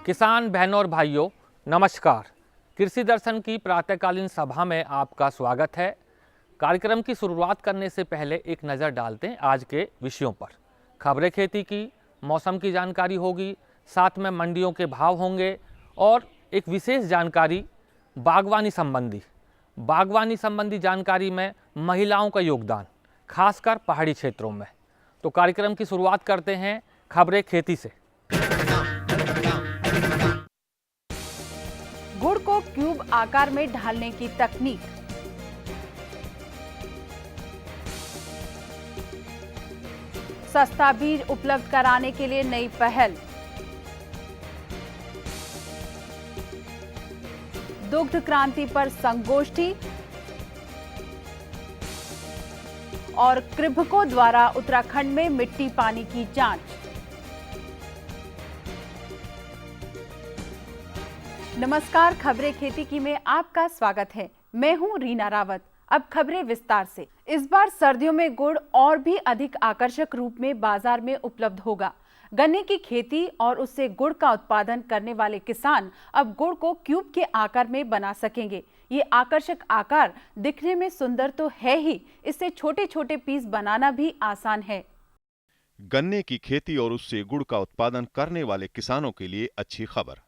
किसान बहनों और भाइयों, नमस्कार। कृषि दर्शन की प्रातःकालीन सभा में आपका स्वागत है। कार्यक्रम की शुरुआत करने से पहले एक नज़र डालते हैं आज के विषयों पर। खबरें खेती की, मौसम की जानकारी होगी, साथ में मंडियों के भाव होंगे और एक विशेष जानकारी बागवानी संबंधी जानकारी में महिलाओं का योगदान, खासकर पहाड़ी क्षेत्रों में। तो कार्यक्रम की शुरुआत करते हैं खबरें खेती से। गुड़ को क्यूब आकार में ढालने की तकनीक। सस्ता बीज उपलब्ध कराने के लिए नई पहल। दुग्ध क्रांति पर संगोष्ठी और कृभको द्वारा उत्तराखंड में मिट्टी पानी की जांच। नमस्कार, खबरें खेती की में आपका स्वागत है। मैं हूं रीना रावत। अब खबरें विस्तार से। इस बार सर्दियों में गुड़ और भी अधिक आकर्षक रूप में बाजार में उपलब्ध होगा। गन्ने की खेती और उससे गुड़ का उत्पादन करने वाले किसान अब गुड़ को क्यूब के आकार में बना सकेंगे। ये आकर्षक आकार दिखने में सुंदर तो है ही, इससे छोटे छोटे पीस बनाना भी आसान है। गन्ने की खेती और उससे गुड़ का उत्पादन करने वाले किसानों के लिए अच्छी खबर।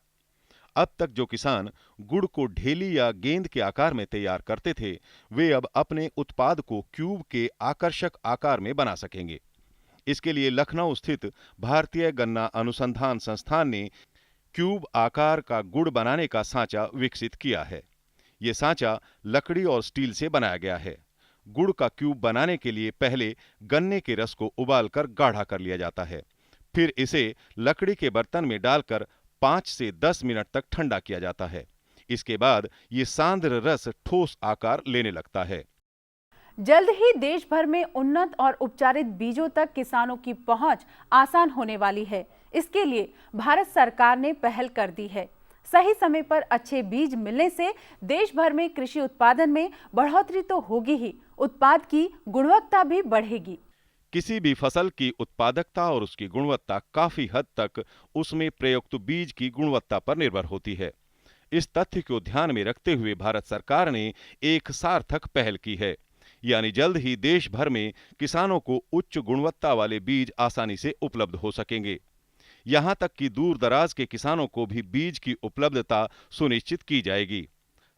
अब तक जो किसान गुड़ को ढेली या गेंद के आकार में तैयार करते थे, वे अब अपने उत्पाद को क्यूब के आकर्षक आकार में बना सकेंगे। इसके लिए लखनऊ स्थित भारतीय गन्ना अनुसंधान संस्थान ने क्यूब आकार का गुड़ बनाने का सांचा विकसित किया है। ये सांचा लकड़ी और स्टील से बनाया गया है। गुड़ का क्यूब बनाने के लिए पहले गन्ने के रस को उबालकर गाढ़ा कर लिया जाता है। फिर इसे लकड़ी के बर्तन में डालकर 5 से 10 मिनट तक ठंडा किया जाता है। इसके बाद ये सांद्र रस ठोस आकार लेने लगता है। जल्द ही देश भर में उन्नत और उपचारित बीजों तक किसानों की पहुंच आसान होने वाली है। इसके लिए भारत सरकार ने पहल कर दी है। सही समय पर अच्छे बीज मिलने से देश भर में कृषि उत्पादन में बढ़ोतरी तो होगी ही, उत्पाद की गुणवत्ता भी बढ़ेगी। किसी भी फसल की उत्पादकता और उसकी गुणवत्ता काफी हद तक उसमें प्रयुक्त बीज की गुणवत्ता पर निर्भर होती है। इस तथ्य को ध्यान में रखते हुए भारत सरकार ने एक सार्थक पहल की है, यानी जल्द ही देश भर में किसानों को उच्च गुणवत्ता वाले बीज आसानी से उपलब्ध हो सकेंगे। यहां तक कि दूर दराज के किसानों को भी बीज की उपलब्धता सुनिश्चित की जाएगी।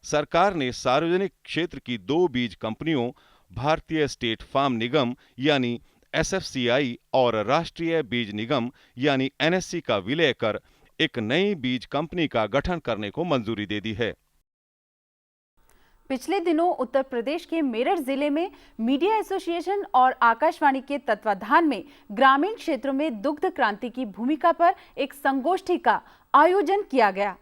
सरकार ने सार्वजनिक क्षेत्र की 2 बीज कंपनियों, भारतीय स्टेट फार्म निगम यानी SFCI और राष्ट्रीय बीज निगम यानी NSC का विलय कर एक नई बीज कंपनी का गठन करने को मंजूरी दे दी है। पिछले दिनों उत्तर प्रदेश के मेरठ जिले में मीडिया एसोसिएशन और आकाशवाणी के तत्वाधान में ग्रामीण क्षेत्रों में दुग्ध क्रांति की भूमिका पर एक संगोष्ठी का आयोजन किया गया।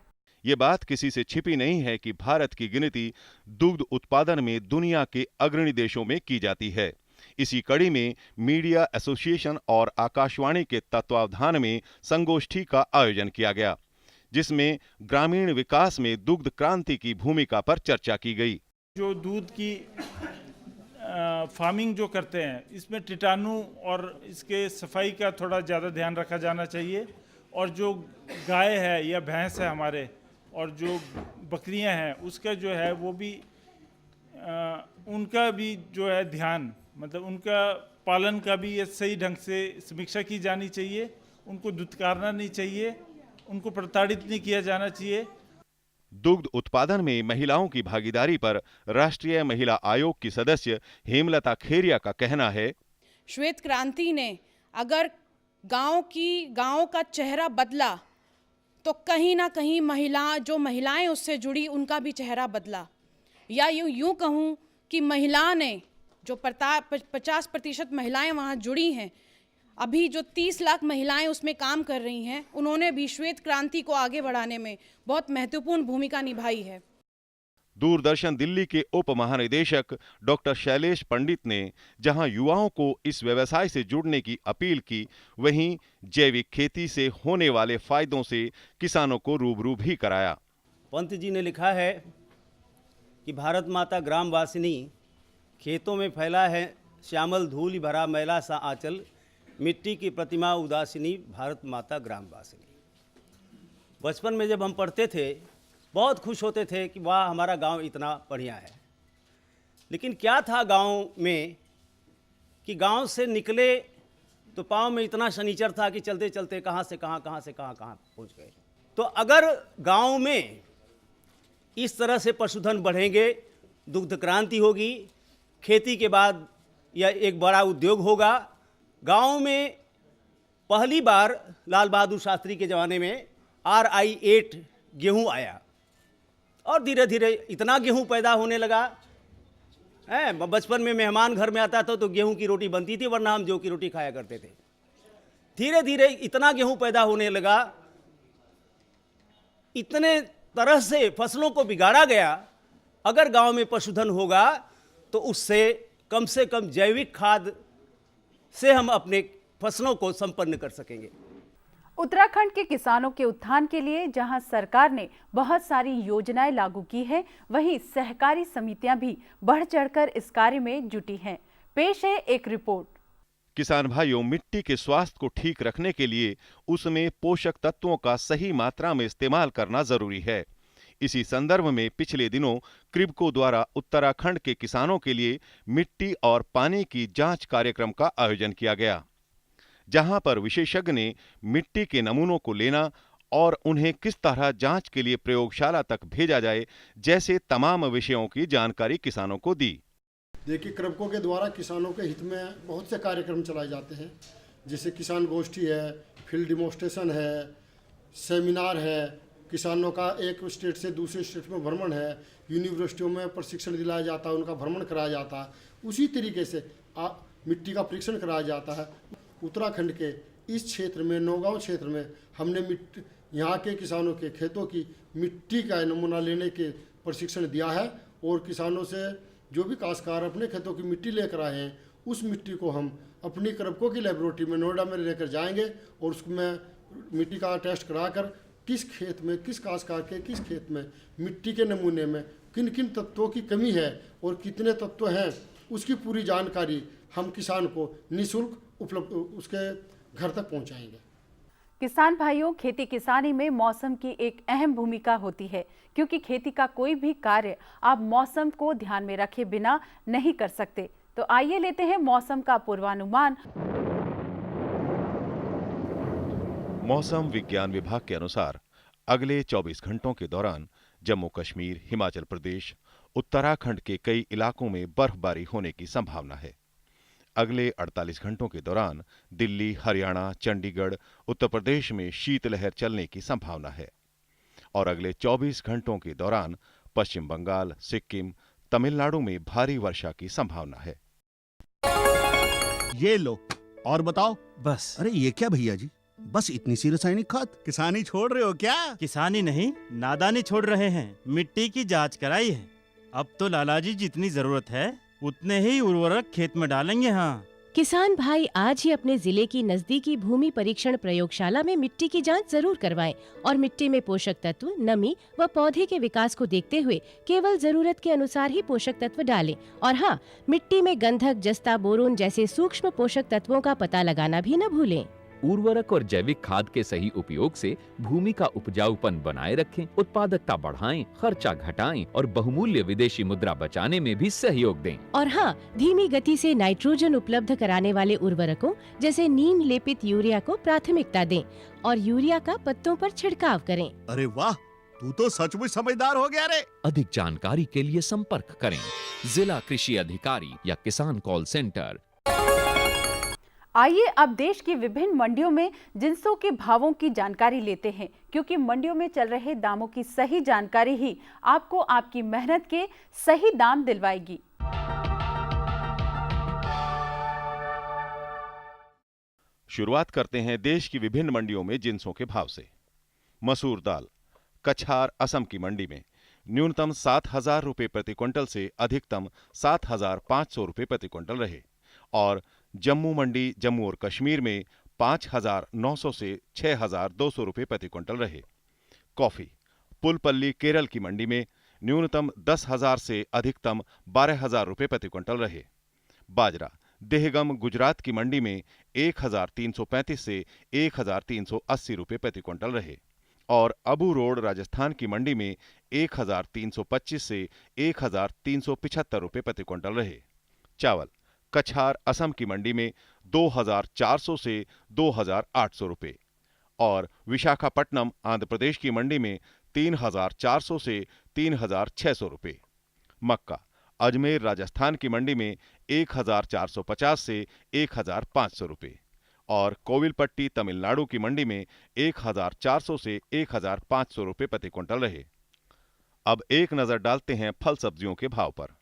ये बात किसी से छिपी नहीं है कि भारत की गिनती दुग्ध उत्पादन में दुनिया के अग्रणी देशों में की जाती है। इसी कड़ी में मीडिया एसोसिएशन और आकाशवाणी के तत्वावधान में संगोष्ठी का आयोजन किया गया, जिसमें ग्रामीण विकास में दुग्ध क्रांति की भूमिका पर चर्चा की गई। जो दूध की फार्मिंग जो करते हैं, इसमें कीटाणु और इसके सफाई का थोड़ा ज़्यादा ध्यान रखा जाना चाहिए। और जो गाय है या भैंस है हमारे, और जो बकरियां हैं, उसका जो है वो भी उनका भी जो है ध्यान, मतलब उनका पालन का भी ये सही ढंग से समीक्षा की जानी चाहिए। उनको दुत्कारना नहीं चाहिए, उनको प्रताड़ित नहीं किया जाना चाहिए। दुग्ध उत्पादन में महिलाओं की भागीदारी पर राष्ट्रीय महिला आयोग की सदस्य हेमलता खेरिया का कहना है, श्वेत क्रांति ने अगर गांव का चेहरा बदला तो कहीं ना कहीं महिलाएं उससे जुड़ी, उनका भी चेहरा बदला। या यूं कहूं कि महिला ने जो 50% महिलाएं वहाँ जुड़ी हैं, अभी जो 30 लाख महिलाएं उसमें काम कर रही हैं, उन्होंने भी श्वेत क्रांति को आगे बढ़ाने में बहुत महत्वपूर्ण भूमिका निभाई है। दूरदर्शन दिल्ली के उप महानिदेशक डॉक्टर शैलेश पंडित ने जहां युवाओं को इस व्यवसाय से जुड़ने की अपील की, वहीं जैविक खेती से होने वाले फायदों से किसानों को रूबरू भी कराया। पंत जी ने लिखा है कि भारत माता ग्राम वासिनी, खेतों में फैला है श्यामल धूलि भरा मैला सा आंचल, मिट्टी की प्रतिमा उदासिनी, भारत माता ग्राम वासिनी। बचपन में जब हम पढ़ते थे बहुत खुश होते थे कि वाह हमारा गांव इतना बढ़िया है। लेकिन क्या था गांव में कि गांव से निकले तो पाँव में इतना शनीचर था कि चलते चलते कहाँ से कहाँ पहुंच गए। तो अगर गांव में इस तरह से पशुधन बढ़ेंगे, दुग्ध क्रांति होगी, खेती के बाद यह एक बड़ा उद्योग होगा। गांव में पहली बार लाल बहादुर शास्त्री के ज़माने में RI-8 गेहूं आया और धीरे धीरे इतना गेहूं पैदा होने लगा। बचपन में मेहमान घर में आता था तो गेहूं की रोटी बनती थी, वरना हम जौ की रोटी खाया करते थे। धीरे धीरे इतना गेहूं पैदा होने लगा, इतने तरह से फसलों को बिगाड़ा गया। अगर गांव में पशुधन होगा तो उससे कम जैविक खाद से हम अपने फसलों को संपन्न कर सकेंगे। उत्तराखंड के किसानों के उत्थान के लिए जहां सरकार ने बहुत सारी योजनाएं लागू की हैं, वहीं सहकारी समितियां भी बढ़ चढ़कर इस कार्य में जुटी हैं। पेश है एक रिपोर्ट। किसान भाइयों, मिट्टी के स्वास्थ्य को ठीक रखने के लिए उसमें पोषक तत्वों का सही मात्रा में इस्तेमाल करना जरूरी है। इसी संदर्भ में पिछले दिनों क्रिबको द्वारा उत्तराखंड के किसानों के लिए मिट्टी और पानी की जांच कार्यक्रम का आयोजन किया गया, जहां पर विशेषज्ञ ने मिट्टी के नमूनों को लेना और उन्हें किस तरह जांच के लिए प्रयोगशाला तक भेजा जाए जैसे तमाम विषयों की जानकारी किसानों को दी। देखिए, क्रिबको के द्वारा किसानों के हित में बहुत से कार्यक्रम चलाए जाते हैं, जैसे किसान गोष्ठी है, फील्ड डिमोन्स्ट्रेशन है, सेमिनार है, किसानों का एक स्टेट से दूसरे स्टेट में भ्रमण है, यूनिवर्सिटियों में प्रशिक्षण दिलाया जाता है, उनका भ्रमण कराया जाता है। उसी तरीके से मिट्टी का परीक्षण कराया जाता है। उत्तराखंड के इस क्षेत्र में, नौगांव क्षेत्र में, हमने यहाँ के किसानों के खेतों की मिट्टी का नमूना लेने के प्रशिक्षण दिया है और किसानों से जो भी काश्तकार अपने खेतों की मिट्टी लेकर आए हैं, उस मिट्टी को हम अपनी क्रिबको की लेबोरेटरी में नोएडा में लेकर जाएंगे और उसमें मिट्टी का टेस्ट कराकर किस खेत में, किस काश्तकार के किस खेत में मिट्टी के नमूने में किन किन तत्वों की कमी है और कितने तत्व हैं, उसकी पूरी जानकारी हम किसान को निःशुल्क उपलब्ध उसके घर तक पहुंचाएंगे। किसान भाइयों, खेती किसानी में मौसम की एक अहम भूमिका होती है, क्योंकि खेती का कोई भी कार्य आप मौसम को ध्यान में रखे बिना नहीं कर सकते। तो आइए लेते हैं मौसम का पूर्वानुमान। मौसम विज्ञान विभाग के अनुसार अगले 24 घंटों के दौरान जम्मू कश्मीर, हिमाचल प्रदेश, उत्तराखंड के कई इलाकों में बर्फबारी होने की संभावना है। अगले 48 घंटों के दौरान दिल्ली, हरियाणा, चंडीगढ़, उत्तर प्रदेश में शीतलहर चलने की संभावना है और अगले 24 घंटों के दौरान पश्चिम बंगाल, सिक्किम, तमिलनाडु में भारी वर्षा की संभावना है। ये लो और बताओ। बस। अरे ये क्या भैया जी, बस इतनी सी रासायनिक खाद? किसानी छोड़ रहे हो क्या? किसानी नहीं, नादानी छोड़ रहे हैं। मिट्टी की जांच कराई है। अब तो लालाजी जितनी जरूरत है उतने ही उर्वरक खेत में डालेंगे। हाँ, किसान भाई आज ही अपने जिले की नजदीकी भूमि परीक्षण प्रयोगशाला में मिट्टी की जांच जरूर करवाएं और मिट्टी में पोषक तत्व, नमी व पौधे के विकास को देखते हुए केवल जरूरत के अनुसार ही पोषक तत्व डालें। और हाँ, मिट्टी में गंधक, जस्ता, बोरोन जैसे सूक्ष्म पोषक तत्वों का पता लगाना भी न भूलें। उर्वरक और जैविक खाद के सही उपयोग से भूमि का उपजाऊपन बनाए रखें, उत्पादकता बढ़ाएं, खर्चा घटाएं और बहुमूल्य विदेशी मुद्रा बचाने में भी सहयोग दें। और हाँ, धीमी गति से नाइट्रोजन उपलब्ध कराने वाले उर्वरकों जैसे नीम लेपित यूरिया को प्राथमिकता दें और यूरिया का पत्तों पर छिड़काव करें। अरे वाह, तू तो सचमुच समझदार हो गया रे। अधिक जानकारी के लिए संपर्क करें जिला कृषि अधिकारी या किसान कॉल सेंटर। आइए अब देश की विभिन्न मंडियों में जिंसों के भावों की जानकारी लेते हैं, क्योंकि मंडियों में चल रहे दामों की सही जानकारी ही आपको आपकी मेहनत के सही दाम दिलवाएगी। शुरुआत करते हैं देश की विभिन्न मंडियों में जिंसों के भाव से। मसूर दाल कछार असम की मंडी में न्यूनतम 7,000 रुपये प्रति क्विंटल से अधिकतम 7,500 रुपये प्रति क्विंटल रहे और जम्मू मंडी जम्मू और कश्मीर में 5,900 से 6,200 रुपये प्रति क्विंटल रहे। कॉफी पुलपल्ली केरल की मंडी में न्यूनतम 10,000 से अधिकतम 12,000 रुपये प्रति क्विंटल रहे। बाजरा देहगम गुजरात की मंडी में 1,335 से 1,380 रुपये प्रति क्विंटल रहे और अबू रोड राजस्थान की मंडी में 1,325 से 1,375 रुपये प्रति क्विंटल रहे। चावल कछार असम की मंडी में 2,400 से 2,800 रुपये और विशाखापट्टनम आंध्र प्रदेश की मंडी में 3,400 से 3,600 रुपये। मक्का अजमेर राजस्थान की मंडी में 1,450 से 1,500 रुपये और कोविलपट्टी तमिलनाडु की मंडी में 1,400 से 1,500 रुपये प्रति क्विंटल रहे। अब एक नजर डालते हैं फल सब्जियों के भाव पर।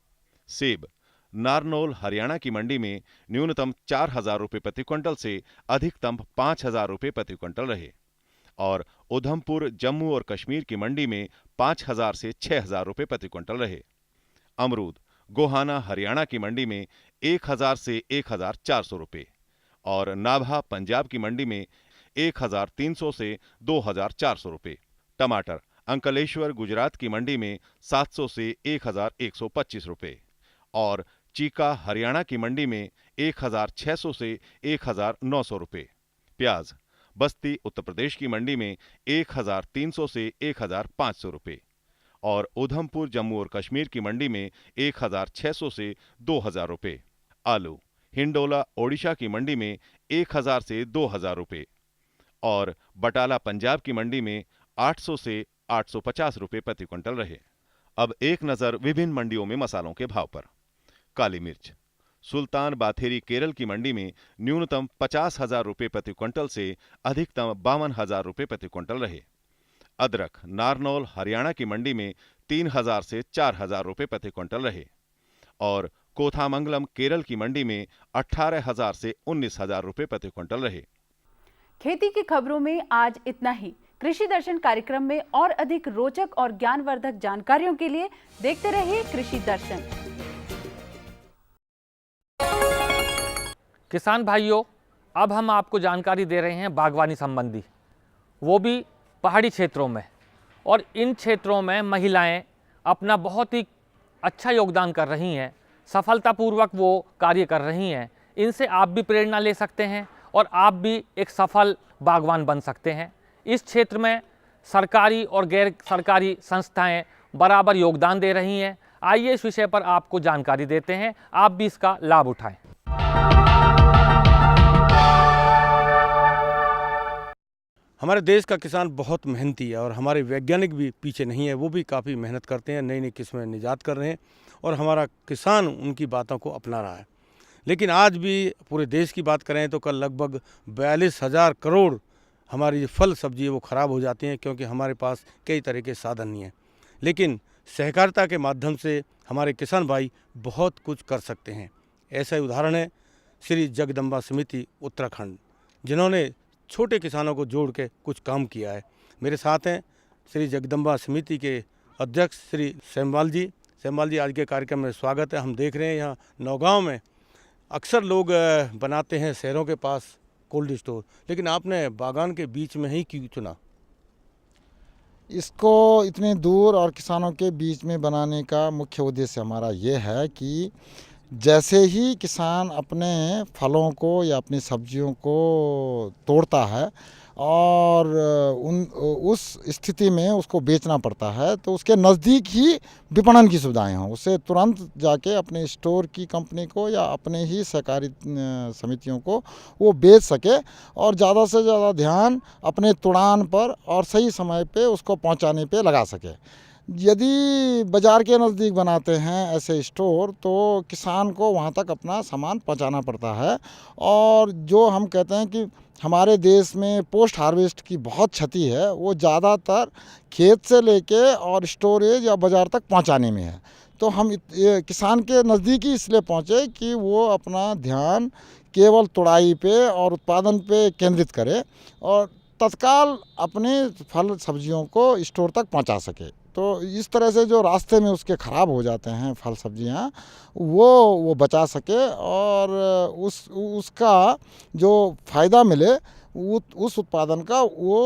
सेब नारनौल हरियाणा की मंडी में न्यूनतम 4,000 रुपये प्रति क्विंटल से अधिकतम 5,000 रुपये प्रति क्विंटल रहे और उधमपुर जम्मू और कश्मीर की मंडी में 5,000 से 6,000 रुपये प्रति क्विंटल रहे। अमरूद गोहाना हरियाणा की मंडी में 1,000 से 1,400 रुपये और नाभा पंजाब की मंडी में 1,300 से 2,400 रुपये। टमाटर अंकलेश्वर गुजरात की मंडी में 700 से 1,125 रुपये और चीका हरियाणा की मंडी में 1,600 से 1,900 रुपये। प्याज बस्ती उत्तर प्रदेश की मंडी में 1,300 से 1,500 रुपये और उधमपुर जम्मू और कश्मीर की मंडी में 1,600 से 2,000 रुपये। आलू हिंडोला ओडिशा की मंडी में 1,000 से 2,000 रुपये और बटाला पंजाब की मंडी में 800 से 850 रुपये प्रति क्विंटल रहे। अब एक नजर विभिन्न मंडियों में मसालों के भाव पर। काली मिर्च सुल्तान बाथेरी केरल की मंडी में न्यूनतम 50,000 रुपये प्रति क्विंटल से अधिकतम 52,000 रुपये प्रति क्विंटल रहे। अदरक नारनौल हरियाणा की मंडी में 3,000 से 4,000 रुपये प्रति क्विंटल रहे और कोथामंगलम केरल की मंडी में 18,000 से 19,000 रुपये प्रति क्विंटल रहे। खेती की खबरों में आज इतना ही। कृषि दर्शन कार्यक्रम में और अधिक रोचक और ज्ञानवर्धक जानकारियों के लिए देखते रहिए कृषि दर्शन। किसान भाइयों, अब हम आपको जानकारी दे रहे हैं बागवानी संबंधी, वो भी पहाड़ी क्षेत्रों में। और इन क्षेत्रों में महिलाएं अपना बहुत ही अच्छा योगदान कर रही हैं, सफलतापूर्वक वो कार्य कर रही हैं। इनसे आप भी प्रेरणा ले सकते हैं और आप भी एक सफल बागवान बन सकते हैं। इस क्षेत्र में सरकारी और गैर सरकारी संस्थाएं बराबर योगदान दे रही हैं। आइए इस विषय पर आपको जानकारी देते हैं, आप भी इसका लाभ उठाएं। हमारे देश का किसान बहुत मेहनती है और हमारे वैज्ञानिक भी पीछे नहीं है, वो भी काफ़ी मेहनत करते हैं, नई नई किस्में निजात कर रहे हैं और हमारा किसान उनकी बातों को अपना रहा है। लेकिन आज भी पूरे देश की बात करें तो कल लगभग 42,000 करोड़ हमारी जो फल सब्जी है वो ख़राब हो जाती हैं, क्योंकि हमारे पास कई तरह के साधन नहीं हैं। लेकिन सहकारिता के माध्यम से हमारे किसान भाई बहुत कुछ कर सकते हैं। ऐसा ही उदाहरण है श्री जगदम्बा समिति उत्तराखंड, जिन्होंने छोटे किसानों को जोड़ के कुछ काम किया है। मेरे साथ हैं श्री जगदम्बा समिति के अध्यक्ष श्री सेमवाल जी। सेमवाल जी, आज के कार्यक्रम में स्वागत है। हम देख रहे हैं यहाँ नौगांव में अक्सर लोग बनाते हैं शहरों के पास कोल्ड स्टोर, लेकिन आपने बागान के बीच में ही क्यों चुना? इसको इतने दूर और किसानों के बीच में बनाने का मुख्य उद्देश्य हमारा ये है कि जैसे ही किसान अपने फलों को या अपनी सब्जियों को तोड़ता है और उस स्थिति में उसको बेचना पड़ता है, तो उसके नज़दीक ही विपणन की सुविधाएं हों, उसे तुरंत जाके अपने स्टोर की कंपनी को या अपने ही सहकारी समितियों को वो बेच सके और ज़्यादा से ज़्यादा ध्यान अपने तुड़ान पर और सही समय पे उसको पहुंचाने पे लगा सके। यदि बाज़ार के नज़दीक बनाते हैं ऐसे स्टोर, तो किसान को वहाँ तक अपना सामान पहुँचाना पड़ता है और जो हम कहते हैं कि हमारे देश में पोस्ट हार्वेस्ट की बहुत क्षति है, वो ज़्यादातर खेत से लेके और स्टोरेज या बाज़ार तक पहुँचाने में है। तो हम किसान के नज़दीक ही इसलिए पहुँचे कि वो अपना ध्यान केवल तुड़ाई पे और उत्पादन पे केंद्रित करे और तत्काल अपने फल सब्जियों को स्टोर तक पहुंचा सके। तो इस तरह से जो रास्ते में उसके ख़राब हो जाते हैं फल सब्जियां वो बचा सके और उसका जो फ़ायदा मिले उस उत्पादन का वो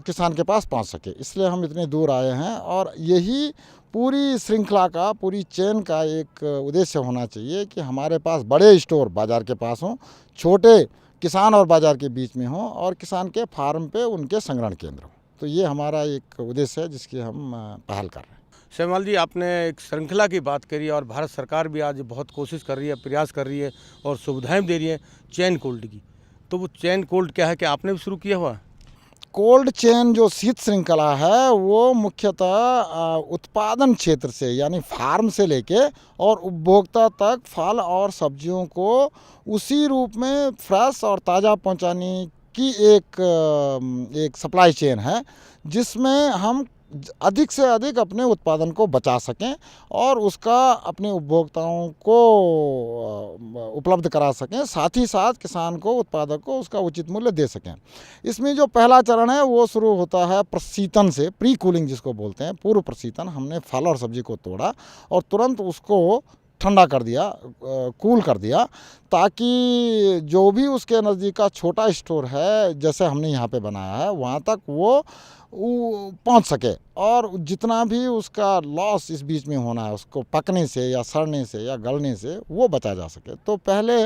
किसान के पास पहुंच सके। इसलिए हम इतने दूर आए हैं और यही पूरी श्रृंखला का, पूरी चेन का एक उद्देश्य होना चाहिए कि हमारे पास बड़े स्टोर बाज़ार के पास हों, छोटे किसान और बाज़ार के बीच में हों और किसान के फार्म पे उनके संग्रहण केंद्र हों। तो ये हमारा एक उद्देश्य है जिसकी हम पहल कर रहे हैं। शैमाल जी, आपने एक श्रृंखला की बात करी और भारत सरकार भी आज बहुत कोशिश कर रही है, प्रयास कर रही है और सुविधाएं दे रही है चेन कोल्ड की। तो वो चेन कोल्ड क्या है, क्या आपने भी शुरू किया हुआ? कोल्ड चेन जो शीत श्रृंखला है वो मुख्यतः उत्पादन क्षेत्र से यानी फार्म से लेके और उपभोक्ता तक फल और सब्जियों को उसी रूप में फ्रेश और ताज़ा पहुंचाने की एक सप्लाई चेन है जिसमें हम अधिक से अधिक अपने उत्पादन को बचा सकें और उसका अपने उपभोक्ताओं को उपलब्ध करा सकें, साथ ही साथ किसान को, उत्पादक को उसका उचित मूल्य दे सकें। इसमें जो पहला चरण है वो शुरू होता है प्रशीतन से, प्री कूलिंग जिसको बोलते हैं, पूर्व प्रशीतन। हमने फल और सब्जी को तोड़ा और तुरंत उसको ठंडा कर दिया, कूल कर दिया, ताकि जो भी उसके नज़दीक का छोटा स्टोर है जैसे हमने यहाँ पे बनाया है वहाँ तक वो पहुँच सके और जितना भी उसका लॉस इस बीच में होना है उसको पकने से या सड़ने से या गलने से वो बचा जा सके। तो पहले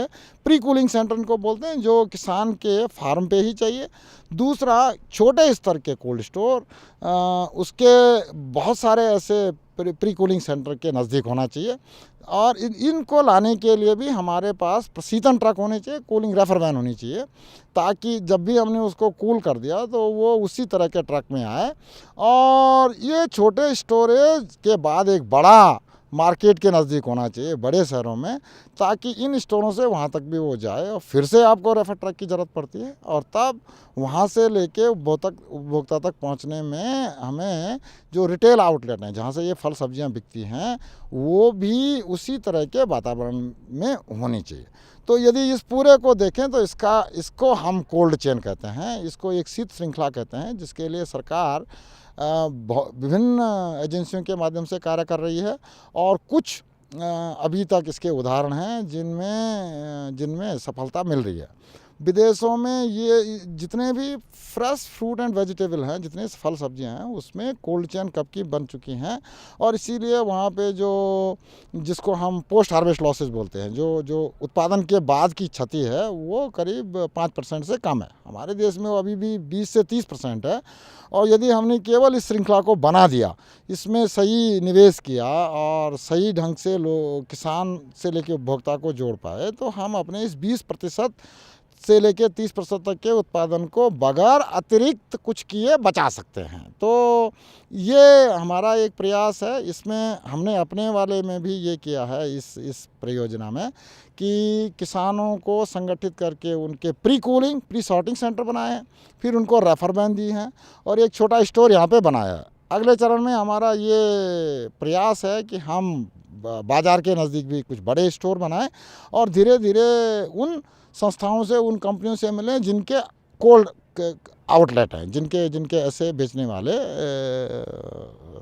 प्री कूलिंग सेंटर इनको बोलते हैं जो किसान के फार्म पे ही चाहिए। दूसरा, छोटे स्तर के कोल्ड स्टोर, उसके बहुत सारे ऐसे प्री कूलिंग सेंटर के नज़दीक होना चाहिए और इनको लाने के लिए भी हमारे पास प्रशीतन ट्रक होने चाहिए, कूलिंग रेफर वैन होनी चाहिए, ताकि जब भी हमने उसको कूल कर दिया तो वो उसी तरह के ट्रक में आए। और ये छोटे स्टोरेज के बाद एक बड़ा मार्केट के नज़दीक होना चाहिए बड़े शहरों में, ताकि इन स्टोरों से वहाँ तक भी वो जाए और फिर से आपको रेफर ट्रक की ज़रूरत पड़ती है और तब वहाँ से लेके उपभोक्ता तक पहुँचने में हमें जो रिटेल आउटलेट हैं जहाँ से ये फल सब्जियाँ बिकती हैं वो भी उसी तरह के वातावरण में होनी चाहिए। तो यदि इस पूरे को देखें तो इसको हम कोल्ड चेन कहते हैं, इसको एक शीत श्रृंखला कहते हैं, जिसके लिए सरकार विभिन्न एजेंसियों के माध्यम से कार्य कर रही है और कुछ अभी तक इसके उदाहरण हैं जिनमें सफलता मिल रही है। विदेशों में ये जितने भी फ्रेश फ्रूट एंड वेजिटेबल हैं, जितने फल सब्जियां हैं, उसमें कोल्ड चेन कब की बन चुकी हैं और इसीलिए वहाँ पे जिसको हम पोस्ट हार्वेस्ट लॉसेस बोलते हैं, जो उत्पादन के बाद की क्षति है वो करीब 5% से कम है। हमारे देश में वो अभी भी 20 से 30% है और यदि हमने केवल इस श्रृंखला को बना दिया, इसमें सही निवेश किया और सही ढंग से किसान से लेकर उपभोक्ता को जोड़ पाए तो हम अपने इस 20% से लेकर 30% तक के उत्पादन को बगैर अतिरिक्त कुछ किए बचा सकते हैं। तो ये हमारा एक प्रयास है। इसमें हमने अपने वाले में भी ये किया है इस परियोजना में कि किसानों को संगठित करके उनके pre cooling, pre sorting centre बनाए हैं, फिर उनको रेफर वैन दी हैं और एक छोटा स्टोर यहाँ पे बनाया है। अगले चरण में हमारा ये प्रयास है कि हम बाज़ार के नज़दीक भी कुछ बड़े स्टोर बनाएं और धीरे धीरे उन संस्थाओं से, उन कंपनियों से मिलें जिनके कोल्ड आउटलेट हैं, जिनके ऐसे बेचने वाले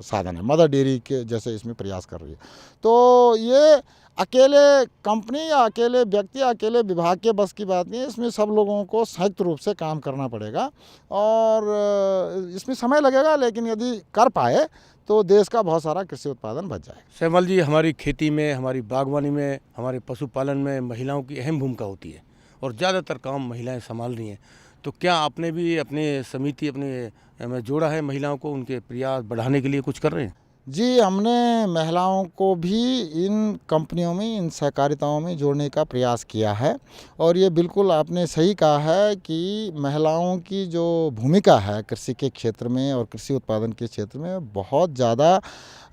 साधन हैं। मदर डेयरी के जैसे इसमें प्रयास कर रही है। तो ये अकेले कंपनी या अकेले व्यक्ति या अकेले विभाग के बस की बात नहीं है, इसमें सब लोगों को संयुक्त रूप से काम करना पड़ेगा और इसमें समय लगेगा, लेकिन यदि कर पाए तो देश का बहुत सारा कृषि उत्पादन बच जाए। शैमाल जी, हमारी खेती में, हमारी बागवानी में, हमारे पशुपालन में महिलाओं की अहम भूमिका होती है और ज़्यादातर काम महिलाएं संभाल रही हैं। तो क्या आपने भी अपने समिति में जोड़ा है महिलाओं को, उनके प्रयास बढ़ाने के लिए कुछ कर रहे हैं? जी, हमने महिलाओं को भी इन कंपनियों में, इन सहकारिताओं में जोड़ने का प्रयास किया है और ये बिल्कुल आपने सही कहा है कि महिलाओं की जो भूमिका है कृषि के क्षेत्र में और कृषि उत्पादन के क्षेत्र में बहुत ज़्यादा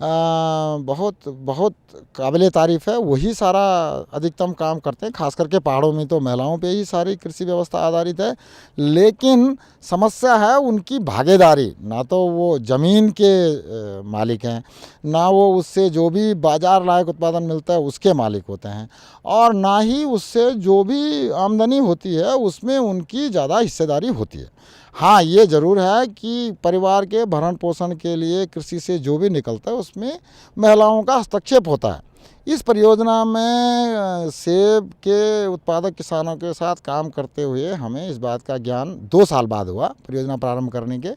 बहुत काबिले तारीफ़ है। वही सारा अधिकतम काम करते हैं, खास करके पहाड़ों में तो महिलाओं पे ही सारी कृषि व्यवस्था आधारित है। लेकिन समस्या है उनकी भागीदारी, ना तो वो ज़मीन के मालिक हैं हैं, ना वो उससे जो भी बाजार लायक उत्पादन मिलता है उसके मालिक होते हैं, और ना ही उससे जो भी आमदनी होती है उसमें उनकी ज़्यादा हिस्सेदारी होती है। हाँ, ये ज़रूर है कि परिवार के भरण पोषण के लिए कृषि से जो भी निकलता है उसमें महिलाओं का हस्तक्षेप होता है। इस परियोजना में सेब के उत्पादक किसानों के साथ काम करते हुए हमें इस बात का ज्ञान 2 साल बाद हुआ, परियोजना प्रारंभ करने के,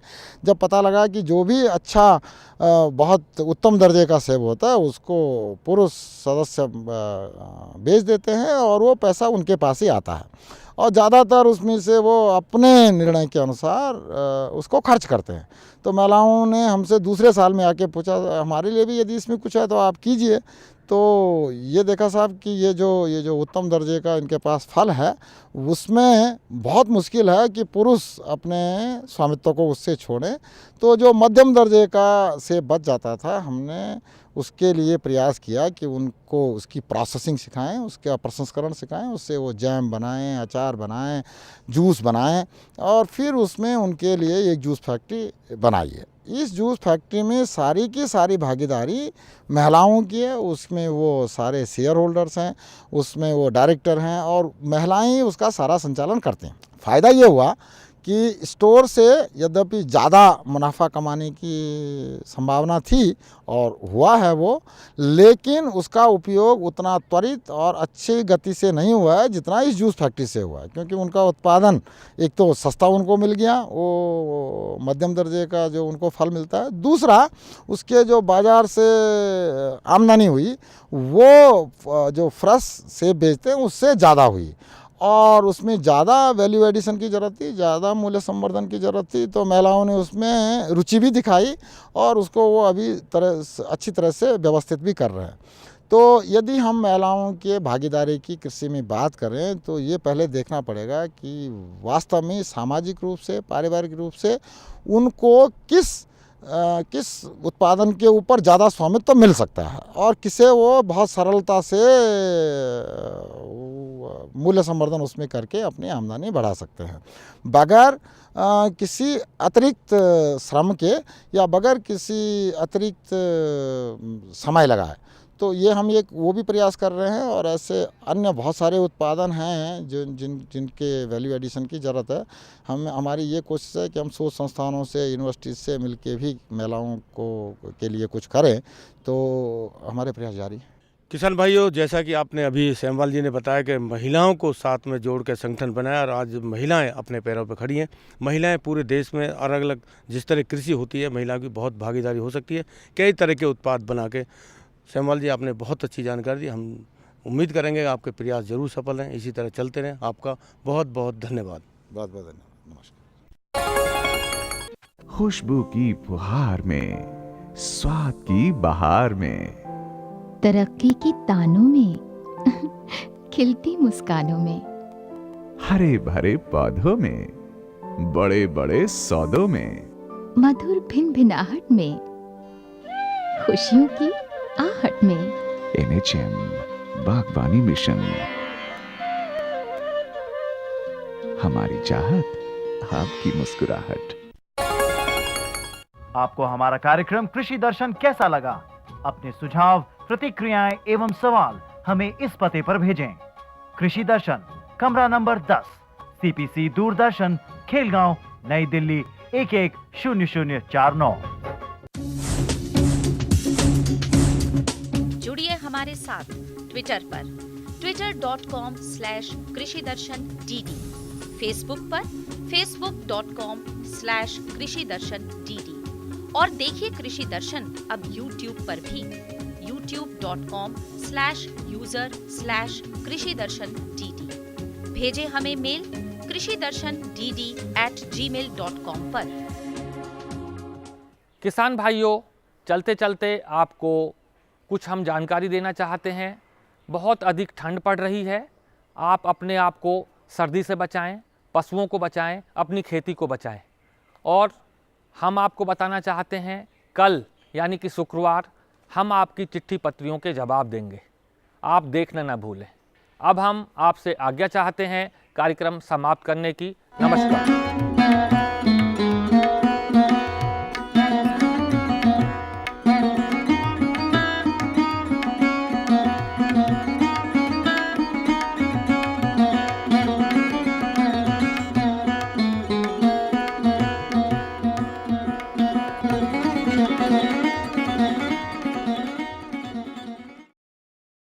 जब पता लगा कि जो भी अच्छा बहुत उत्तम दर्जे का सेब होता है उसको पुरुष सदस्य बेच देते हैं और वो पैसा उनके पास ही आता है, और ज़्यादातर उसमें से वो अपने निर्णय के अनुसार उसको खर्च करते हैं। तो महिलाओं ने हमसे दूसरे साल में आके पूछा, हमारे लिए भी यदि इसमें कुछ है तो आप कीजिए। तो ये देखा साहब कि ये जो उत्तम दर्जे का इनके पास फल है उसमें बहुत मुश्किल है कि पुरुष अपने स्वामित्व को उससे छोड़ें। तो जो मध्यम दर्जे का सेब बच जाता था, हमने उसके लिए प्रयास किया कि उनको उसकी प्रोसेसिंग सिखाएं, उसका प्रसंस्करण सिखाएं, उससे वो जैम बनाएं, अचार बनाएं, जूस बनाएं, और फिर उसमें उनके लिए एक जूस फैक्ट्री बनाई है। इस जूस फैक्ट्री में सारी की सारी भागीदारी महिलाओं की है, उसमें वो सारे शेयर होल्डर्स हैं, उसमें वो डायरेक्टर हैं, और महिलाएं ही उसका सारा संचालन करते हैं। फ़ायदा ये हुआ कि स्टोर से यद्यपि ज़्यादा मुनाफा कमाने की संभावना थी और हुआ है वो, लेकिन उसका उपयोग उतना त्वरित और अच्छी गति से नहीं हुआ है जितना इस जूस फैक्ट्री से हुआ है, क्योंकि उनका उत्पादन एक तो सस्ता उनको मिल गया, वो मध्यम दर्जे का जो उनको फल मिलता है, दूसरा उसके जो बाज़ार से आमदनी हुई वो जो फ्रेश सेब बेचते हैं उससे ज़्यादा हुई, और उसमें ज़्यादा वैल्यू एडिशन की ज़रूरत थी, ज़्यादा मूल्य संवर्धन की ज़रूरत थी। तो महिलाओं ने उसमें रुचि भी दिखाई और उसको वो अभी अच्छी तरह से व्यवस्थित भी कर रहे हैं। तो यदि हम महिलाओं के भागीदारी की कृषि में बात करें तो ये पहले देखना पड़ेगा कि वास्तव में सामाजिक रूप से, पारिवारिक रूप से उनको किस उत्पादन के ऊपर ज़्यादा स्वामित्व मिल सकता है और किसे वो बहुत सरलता से मूल्य संवर्धन उसमें करके अपनी आमदनी बढ़ा सकते हैं, बगैर किसी अतिरिक्त श्रम के या बगैर किसी अतिरिक्त समय लगाए। तो ये हम वो भी प्रयास कर रहे हैं, और ऐसे अन्य बहुत सारे उत्पादन हैं जिनके वैल्यू एडिशन की ज़रूरत है। हमारी ये कोशिश है कि हम शोध संस्थानों से, यूनिवर्सिटी से मिलके भी महिलाओं के लिए कुछ करें, तो हमारे प्रयास जारी हैं। किसान भाइयों, जैसा कि आपने अभी सेमवाल जी ने बताया कि महिलाओं को साथ में जोड़ के संगठन बनाया और आज महिलाएं अपने पैरों पर खड़ी हैं। महिलाएं पूरे देश में अलग अलग जिस तरह कृषि होती है, महिलाओं की बहुत भागीदारी हो सकती है कई तरह के उत्पाद बना के। सेमवाल जी, आपने बहुत अच्छी जानकारी दी। हम उम्मीद करेंगे आपके प्रयास जरूर सफल हैं, इसी तरह चलते रहें। आपका बहुत बहुत धन्यवाद। बहुत बहुत धन्यवाद। नमस्कार। खुशबू की फुहार में, स्वाद की बहार में, तरक्की की तानों में, खिलती मुस्कानों में, हरे भरे पौधों में, बड़े बड़े सौदों में, मधुर भिनभिनाहट में, खुशियों की आहट में। NHM बागवानी मिशन, हमारी चाहत आपकी मुस्कुराहट। आपको हमारा कार्यक्रम कृषि दर्शन कैसा लगा? अपने सुझाव, प्रतिक्रियाएं एवं सवाल हमें इस पते पर भेजें। कृषि दर्शन, कमरा नंबर 10, CPC दूरदर्शन, खेलगांव, नई दिल्ली 110049। जुड़िए हमारे साथ ट्विटर पर twitter.com/कृषिदर्शन-dd, फेसबुक पर facebook.com/कृषिदर्शन-dd, और देखिए कृषि दर्शन अब YouTube पर भी youtube.com/user/कृषिदर्शन-dd। भेजें हमें मेल कृषिदर्शन-dd@gmail.com पर। किसान भाइयों, चलते चलते आपको कुछ हम जानकारी देना चाहते हैं। बहुत अधिक ठंड पड़ रही है, आप अपने आप को सर्दी से बचाएं, पशुओं को बचाएं, अपनी खेती को बचाएं। और हम आपको बताना चाहते हैं, कल यानी कि शुक्रवार हम आपकी चिट्ठी पत्रियों के जवाब देंगे, आप देखना ना भूलें। अब हम आपसे आज्ञा चाहते हैं कार्यक्रम समाप्त करने की। नमस्कार।